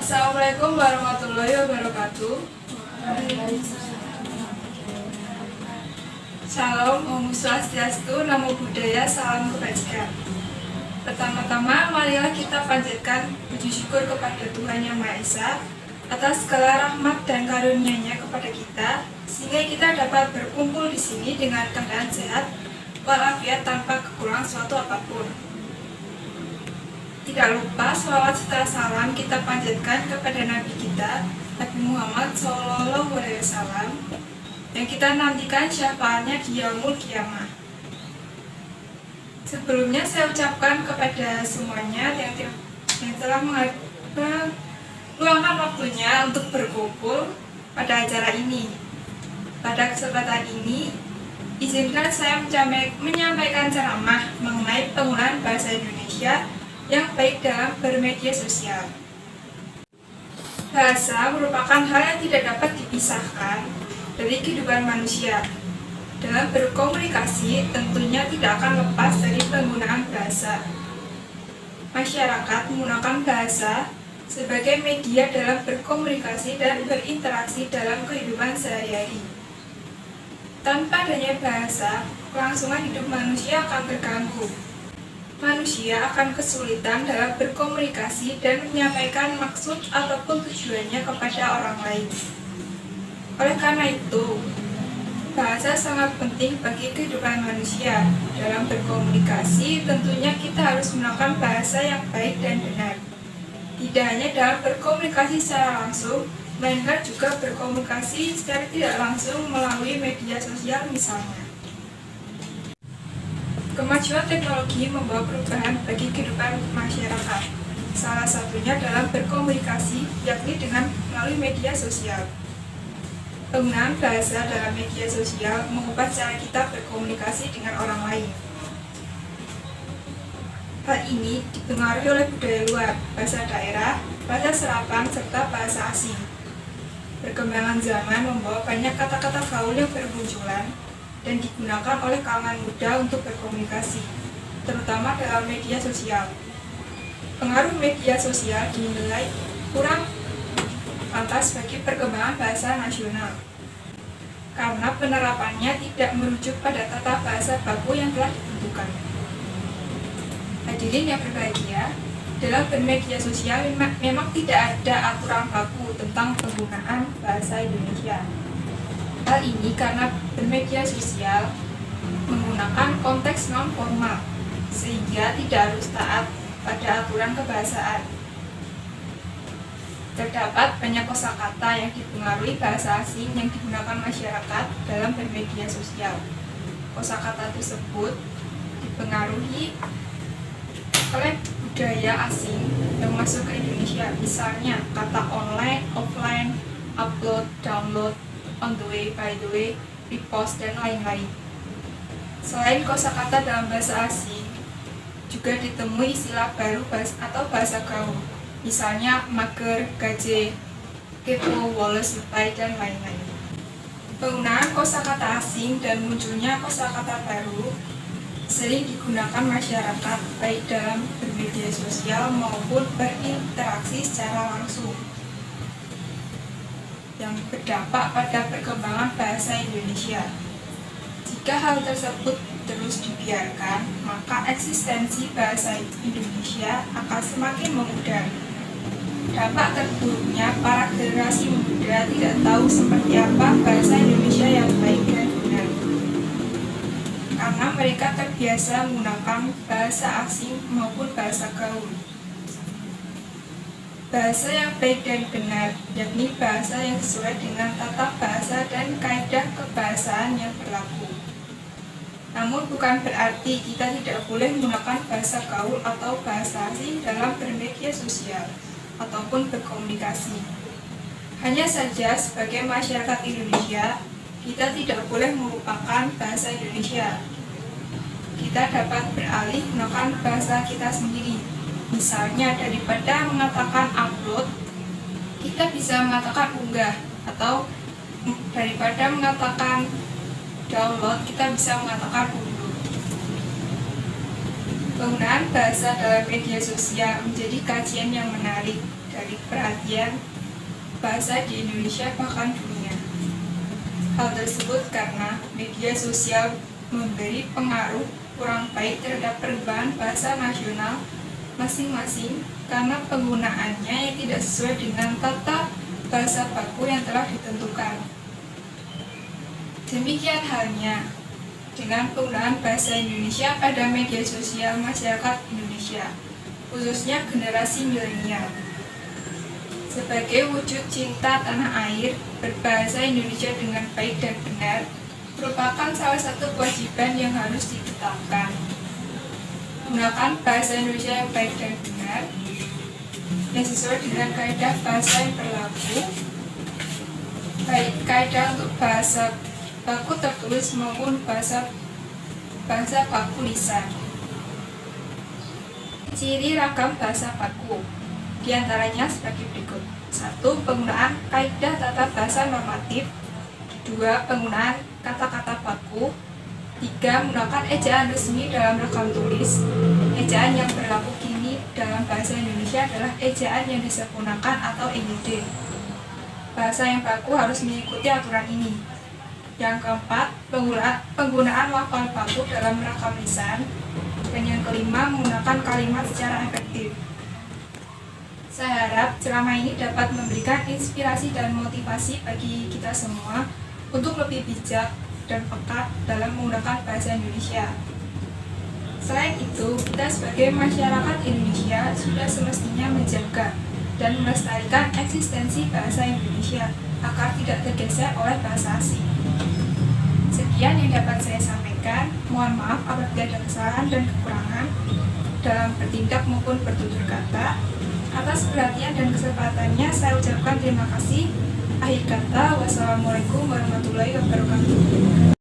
Assalamualaikum warahmatullahi wabarakatuh. Shalom, Om Swastiastu, Namo Buddhaya, Salam Kebajikan. Pertama-tama, marilah kita panjatkan puji syukur kepada Tuhan Yang Maha Esa atas segala rahmat dan karunia-Nya kepada kita, sehingga kita dapat berkumpul di sini dengan keadaan sehat walafiat tanpa kekurangan suatu apapun. Tidak lupa sholawat serta salam kita panjatkan kepada Nabi kita, Nabi Muhammad SAW, yang kita nantikan syafaatnya di Yaumul Qiyamah. Sebelumnya saya ucapkan kepada semuanya yang telah meluangkan waktunya untuk berkumpul pada acara ini. Pada kesempatan ini, izinkan saya menyampaikan ceramah mengenai penggunaan bahasa Indonesia yang baik dalam bermedia sosial. Bahasa merupakan hal yang tidak dapat dipisahkan dari kehidupan manusia. Dalam berkomunikasi tentunya tidak akan lepas dari penggunaan bahasa. Masyarakat menggunakan bahasa sebagai media dalam berkomunikasi dan berinteraksi dalam kehidupan sehari-hari. Tanpa adanya bahasa, kelangsungan hidup manusia akan terganggu. Manusia akan kesulitan dalam berkomunikasi dan menyampaikan maksud ataupun tujuannya kepada orang lain. Oleh karena itu, bahasa sangat penting bagi kehidupan manusia. Dalam berkomunikasi, tentunya kita harus menggunakan bahasa yang baik dan benar. Tidak hanya dalam berkomunikasi secara langsung, melainkan juga berkomunikasi secara tidak langsung melalui media sosial misalnya. Kemajuan teknologi membawa perubahan bagi kehidupan masyarakat. Salah satunya dalam berkomunikasi, yakni dengan melalui media sosial. Penggunaan bahasa dalam media sosial mengubah cara kita berkomunikasi dengan orang lain. Hal ini dipengaruhi oleh budaya luar, bahasa daerah, bahasa serapan, serta bahasa asing. Perkembangan zaman membawa banyak kata-kata gaul yang bermunculan dan digunakan oleh kalangan muda untuk berkomunikasi, terutama dalam media sosial. Pengaruh media sosial dinilai kurang pantas bagi perkembangan bahasa nasional, karena penerapannya tidak merujuk pada tata bahasa baku yang telah ditentukan. Hadirin yang berbahagia, dalam bermedia sosial memang tidak ada aturan baku tentang penggunaan bahasa Indonesia. Hal ini karena bermedia sosial menggunakan konteks non-formal, sehingga tidak harus taat pada aturan kebahasaan. Terdapat banyak kosakata yang dipengaruhi bahasa asing yang digunakan masyarakat dalam bermedia sosial. Kosakata tersebut dipengaruhi oleh budaya asing yang masuk ke Indonesia, misalnya kata online, offline, upload, download, on the way, by the way, repost, dan lain-lain. Selain kosakata dalam bahasa asing, juga ditemui istilah baru atau bahasa gaul, misalnya mager, gaje, kepo, woles, lebay, dan lain-lain. Penggunaan kosakata asing dan munculnya kosakata baru sering digunakan masyarakat baik dalam bermedia sosial maupun berinteraksi secara langsung, yang berdampak pada perkembangan bahasa Indonesia. Jika hal tersebut terus dibiarkan, maka eksistensi bahasa Indonesia akan semakin memudar. Dampak terburuknya, para generasi muda tidak tahu seperti apa bahasa Indonesia yang baik dan benar, karena mereka terbiasa menggunakan bahasa asing maupun bahasa gaul. Bahasa yang baik dan benar, yakni bahasa yang sesuai dengan tata bahasa dan kaidah kebahasaan yang berlaku. Namun bukan berarti kita tidak boleh menggunakan bahasa gaul atau bahasa asing dalam bermedia sosial ataupun berkomunikasi. Hanya saja sebagai masyarakat Indonesia, kita tidak boleh melupakan bahasa Indonesia. Kita dapat beralih menggunakan bahasa kita sendiri. Misalnya, daripada mengatakan upload, kita bisa mengatakan unggah, atau daripada mengatakan download, kita bisa mengatakan unduh. Penggunaan bahasa dalam media sosial menjadi kajian yang menarik dari perhatian bahasa di Indonesia bahkan dunia. Hal tersebut karena media sosial memberi pengaruh kurang baik terhadap perubahan bahasa nasional masing-masing karena penggunaannya yang tidak sesuai dengan tata bahasa baku yang telah ditentukan. Demikian halnya dengan penggunaan bahasa Indonesia pada media sosial masyarakat Indonesia, khususnya generasi milenial. Sebagai wujud cinta tanah air, berbahasa Indonesia dengan baik dan benar merupakan salah satu kewajiban yang harus ditetapkan. Gunakan bahasa Indonesia yang baik dan benar, yang sesuai dengan kaidah bahasa yang berlaku, baik kaidah untuk bahasa baku tertulis maupun bahasa baku lisan. Ciri ragam bahasa baku diantaranya sebagai berikut: 1. Penggunaan kaidah tata bahasa normatif. 2. Penggunaan kata-kata baku. 3. Menggunakan ejaan resmi dalam ragam tulis. Ejaan yang berlaku kini dalam bahasa Indonesia adalah ejaan yang disempurnakan atau EYD. Bahasa yang baku harus mengikuti aturan ini. Yang keempat, penggunaan lafal baku dalam ragam lisan. Dan yang kelima, menggunakan kalimat secara efektif. Saya harap ceramah ini dapat memberikan inspirasi dan motivasi bagi kita semua untuk lebih bijak dan peka dalam menggunakan bahasa Indonesia. Selain itu, kita sebagai masyarakat Indonesia sudah semestinya menjaga dan melestarikan eksistensi bahasa Indonesia agar tidak tergeser oleh bahasa asing. Sekian yang dapat saya sampaikan. Mohon maaf apabila ada kesalahan dan kekurangan dalam bertindak maupun bertutur kata. Atas perhatian dan kesempatannya saya ucapkan terima kasih. Akhir kata, wassalamualaikum warahmatullahi wabarakatuh.